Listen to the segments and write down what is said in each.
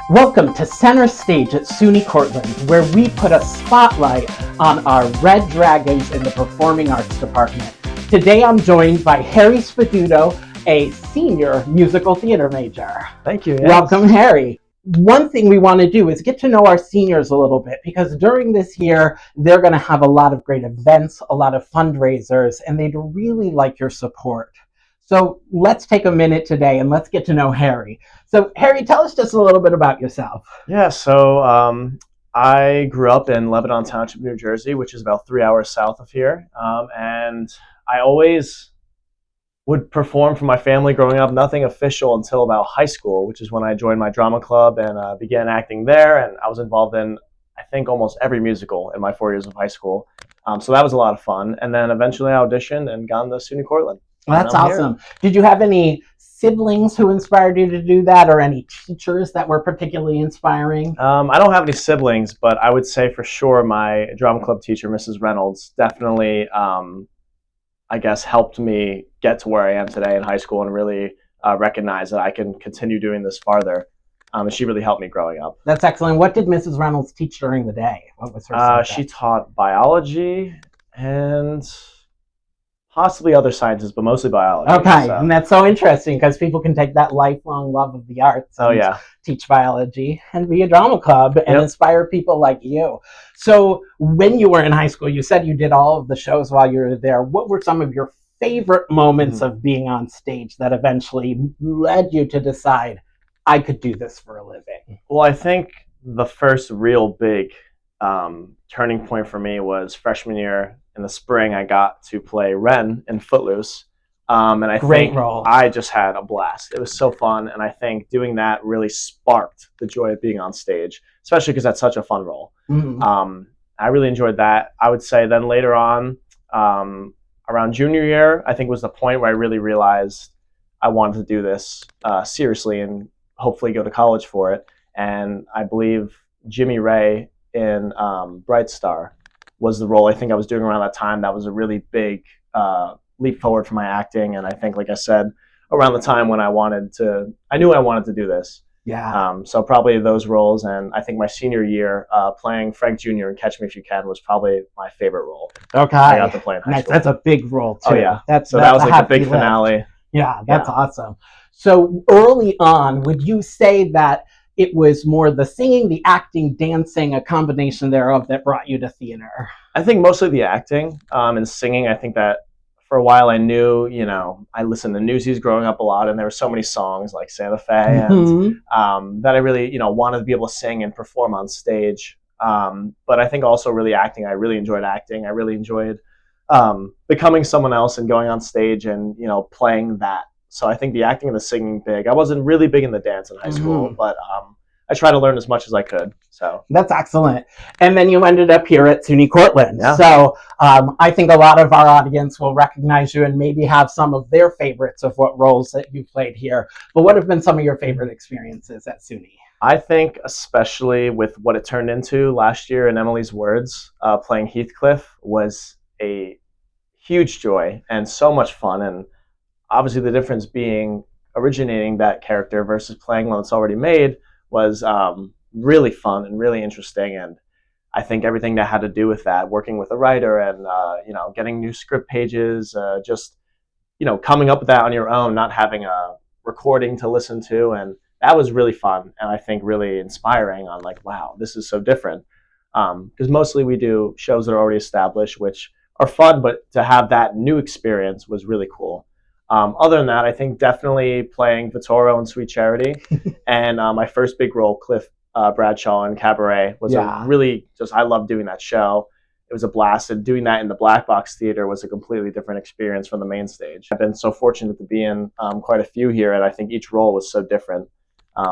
Welcome to Center Stage at SUNY Cortland, where we put a spotlight on our Red Dragons in the Performing Arts Department. Today I'm joined by Harry Sperduto, a senior musical theater major. Thank you. Yes. Welcome, Harry. One thing we want to do is get to know our seniors a little bit, because during this year, they're going to have a lot of great events, a lot of fundraisers, and they'd really like your support. So let's take a minute today and let's get to know Harry. So Harry, tell us just a little bit about yourself. Yeah, so I grew up in Lebanon Township, New Jersey, which is about 3 hours south of here. And I always would perform for my family growing up, nothing official until about high school, which is when I joined my drama club and began acting there. And I was involved in, I think, almost every musical in my 4 years of high school. So that was a lot of fun. And then eventually I auditioned and got into SUNY Cortland. Well, that's awesome. Here. Did you have any siblings who inspired you to do that, or any teachers that were particularly inspiring? I don't have any siblings, but I would say for sure my drama club teacher, Mrs. Reynolds, definitely, I guess, helped me get to where I am today in high school and really recognize that I can continue doing this farther. And she really helped me growing up. That's excellent. What did Mrs. Reynolds teach during the day? What was her subject? She taught biology and possibly other sciences, but mostly biology. Okay, so. And that's so interesting because people can take that lifelong love of the arts and teach biology and be a drama club and inspire people like you. So when you were in high school, you said you did all of the shows while you were there. What were some of your favorite moments of being on stage that eventually led you to decide, I could do this for a living? Well, I think the first real big turning point for me was freshman year. In the spring, I got to play Ren in Footloose, and I think I just had a blast. It was so fun, and I think doing that really sparked the joy of being on stage, especially because that's such a fun role. Mm-hmm. I really enjoyed that. I would say then later on, around junior year, I think was the point where I really realized I wanted to do this seriously and hopefully go to college for it. And I believe Jimmy Ray in Bright Star was the role I think I was doing around that time. That was a really big leap forward for my acting. And I think, like I said, around the time when I knew I wanted to do this. Yeah. So probably those roles. And I think my senior year, playing Frank Jr. in Catch Me If You Can was probably my favorite role. Okay. I got to play in high school. That's a big role too. Oh yeah. That was like the big finale. Yeah, that's awesome. So early on, would you say that it was more the singing, the acting, dancing, a combination thereof that brought you to theater? I think mostly the acting and singing. I think that for a while I knew, I listened to Newsies growing up a lot, and there were so many songs like Santa Fe and that I really, wanted to be able to sing and perform on stage. But I think also really acting. I really enjoyed acting. I really enjoyed becoming someone else and going on stage and, playing that. So I think the acting and the singing big. I wasn't really big in the dance in high school, but I tried to learn as much as I could. So that's excellent. And then you ended up here at SUNY Cortland. Yeah. So I think a lot of our audience will recognize you and maybe have some of their favorites of what roles that you played here. But what have been some of your favorite experiences at SUNY? I think especially with what it turned into last year in Emily's Words, playing Heathcliff was a huge joy and so much fun. And obviously the difference being originating that character versus playing one that's already made was really fun and really interesting. And I think everything that had to do with that, working with a writer and, getting new script pages, just, coming up with that on your own, not having a recording to listen to. And that was really fun. And I think really inspiring on like, wow, this is so different. Because mostly we do shows that are already established, which are fun, but to have that new experience was really cool. Other than that, I think definitely playing Vittorio in Sweet Charity and my first big role, Cliff Bradshaw in Cabaret, was a really I loved doing that show. It was a blast, and doing that in the Black Box Theater was a completely different experience from the main stage. I've been so fortunate to be in quite a few here, and I think each role was so different.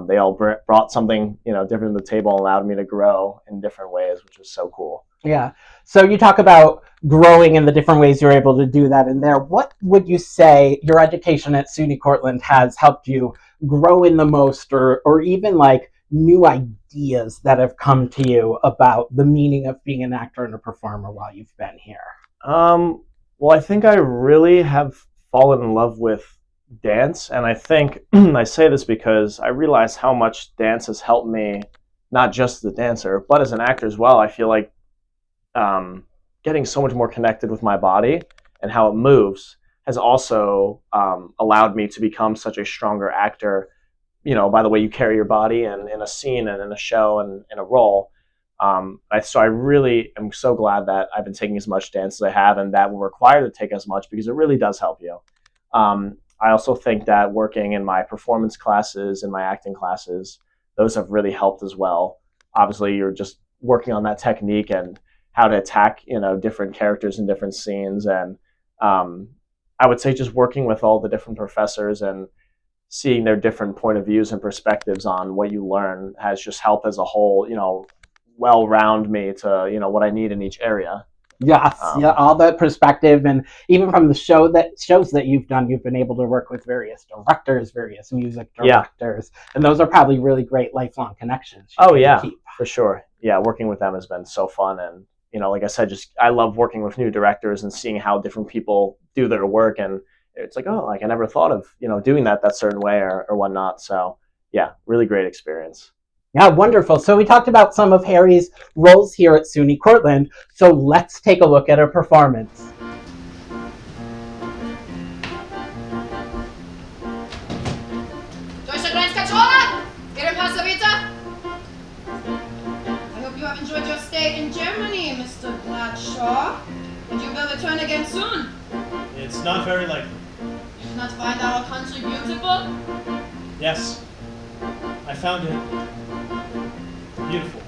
They all brought something different to the table and allowed me to grow in different ways, which was so cool. Yeah. So you talk about growing in the different ways you're able to do that in there. What would you say your education at SUNY Cortland has helped you grow in the most, or even like new ideas that have come to you about the meaning of being an actor and a performer while you've been here? Well, I think I really have fallen in love with dance, and I think I say this because I realize how much dance has helped me, not just as a dancer, but as an actor as well. I feel like getting so much more connected with my body and how it moves has also allowed me to become such a stronger actor, by the way you carry your body and in a scene and in a show and in a role. So I really am so glad that I've been taking as much dance as I have, and that will require to take as much, because it really does help you. I also think that working in my performance classes and my acting classes, those have really helped as well. Obviously, you're just working on that technique and how to attack, different characters in different scenes. And I would say just working with all the different professors and seeing their different point of views and perspectives on what you learn has just helped as a whole, well-round me to, what I need in each area. Yes, all that perspective, and even from the shows that you've done, you've been able to work with various directors, various music directors, and those are probably really great lifelong connections. Oh yeah, for sure. Yeah, working with them has been so fun, and like I said, I love working with new directors and seeing how different people do their work, and it's like, oh, like I never thought of doing that certain way or whatnot. So yeah, really great experience. Yeah, wonderful. So we talked about some of Harry's roles here at SUNY Cortland. So let's take a look at a performance. I hope you have enjoyed your stay in Germany, Mr. Bradshaw. And you will return again soon. It's not very likely. You do not find our country beautiful? Yes. I found it beautiful.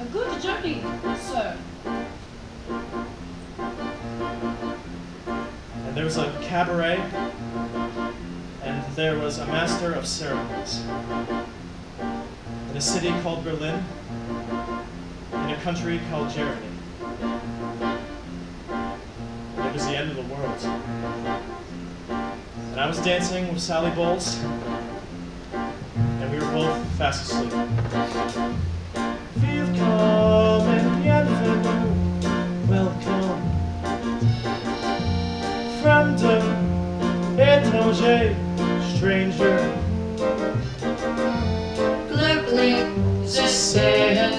A good journey, sir. And there was a cabaret, and there was a master of ceremonies. In a city called Berlin, in a country called Germany. And it was the end of the world. And I was dancing with Sally Bowles, and we were both fast asleep. Willkommen, bienvenue, welcome. Fremde, étranger, stranger. Glücklich zu sehen,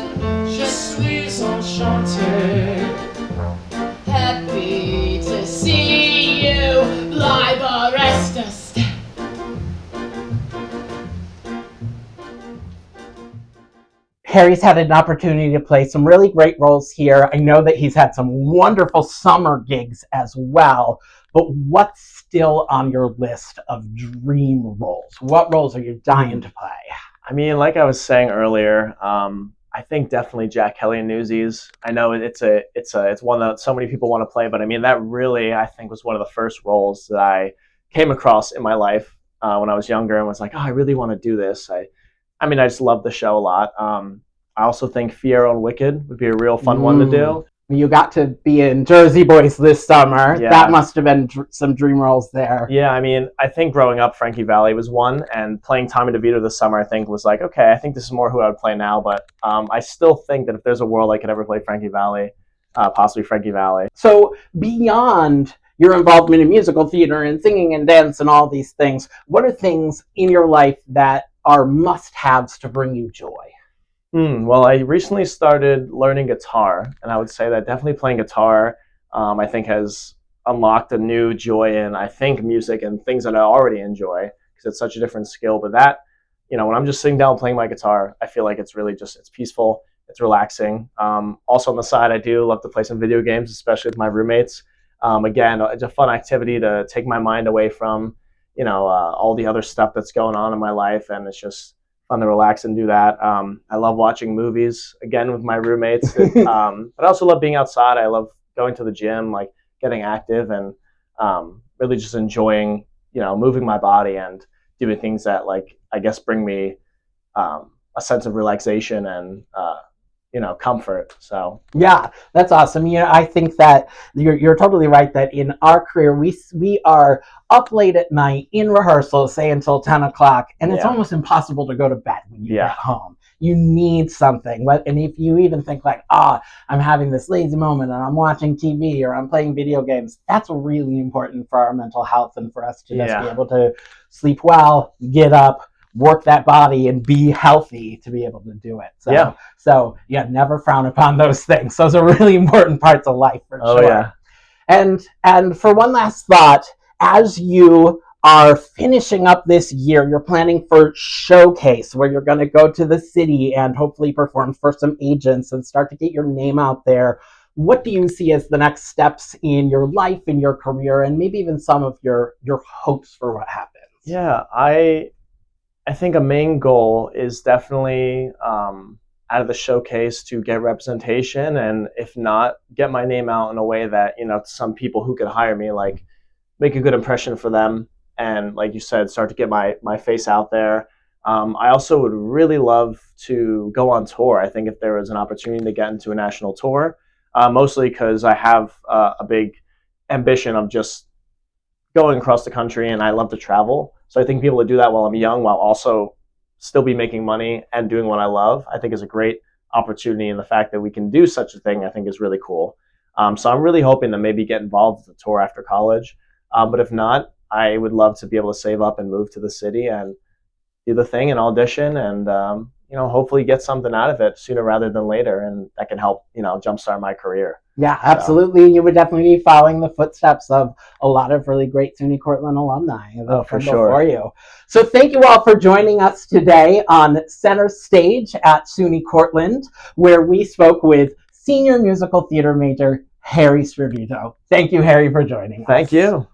Je suis enchanté. happy to see you. Bleibe restes. Harry's had an opportunity to play some really great roles here. I know that he's had some wonderful summer gigs as well, but what's still on your list of dream roles? What roles are you dying to play? I mean, like I was saying earlier, I think definitely Jack Kelly in Newsies. I know it's one that so many people want to play, but I mean, that really, I think, was one of the first roles that I came across in my life when I was younger and was like, oh, I really want to do this. I mean, I just love the show a lot. I also think Fiyero and Wicked would be a real fun one to do. You got to be in Jersey Boys this summer. Yeah. That must have been some dream roles there. Yeah, I mean, I think growing up, Frankie Valli was one, and playing Tommy DeVito this summer, I think, was like, okay, I think this is more who I would play now, but I still think that if there's a world I could ever play Frankie Valli, possibly Frankie Valli. So beyond your involvement in musical theater and singing and dance and all these things, what are things in your life that are must-haves to bring you joy? Well, I recently started learning guitar, and I would say that definitely playing guitar, I think, has unlocked a new joy in, I think, music and things that I already enjoy, because it's such a different skill. But that, when I'm just sitting down playing my guitar, I feel like it's really just, it's peaceful, it's relaxing. Also on the side, I do love to play some video games, especially with my roommates. Again, it's a fun activity to take my mind away from, all the other stuff that's going on in my life, and it's just fun to relax and do that. I love watching movies, again, with my roommates. But I also love being outside. I love going to the gym, like getting active, and really just enjoying, moving my body and doing things that, like, I guess bring me a sense of relaxation and, comfort. So yeah, that's awesome. I think that you're totally right that in our career, we are up late at night in rehearsal, say until 10 o'clock, and it's almost impossible to go to bed when you get home. you need something. And if you even think like, I'm having this lazy moment and I'm watching TV or I'm playing video games, that's really important for our mental health and for us to just be able to sleep well, get up, work that body, and be healthy to be able to do it. So never frown upon those things. Those are really important parts of life for sure. Yeah. And for one last thought, as you are finishing up this year, you're planning for Showcase, where you're going to go to the city and hopefully perform for some agents and start to get your name out there. What do you see as the next steps in your life, in your career, and maybe even some of your hopes for what happens? Yeah, I think a main goal is definitely out of the Showcase to get representation, and if not, get my name out in a way that, some people who could hire me, like, make a good impression for them, and like you said, start to get my face out there. I also would really love to go on tour. I think if there was an opportunity to get into a national tour, mostly because I have a big ambition of just going across the country, and I love to travel. So I think people to do that while I'm young, while also still be making money and doing what I love, I think is a great opportunity. And the fact that we can do such a thing, I think is really cool. So I'm really hoping to maybe get involved with the tour after college. But if not, I would love to be able to save up and move to the city and do the thing and audition and, hopefully get something out of it sooner rather than later. And that can help, jumpstart my career. Yeah, absolutely. So. You would definitely be following the footsteps of a lot of really great SUNY Cortland alumni for sure. Before you. So thank you all for joining us today on Center Stage at SUNY Cortland, where we spoke with senior musical theater major Harry Sperduto. Thank you, Harry, for joining us. Thank you.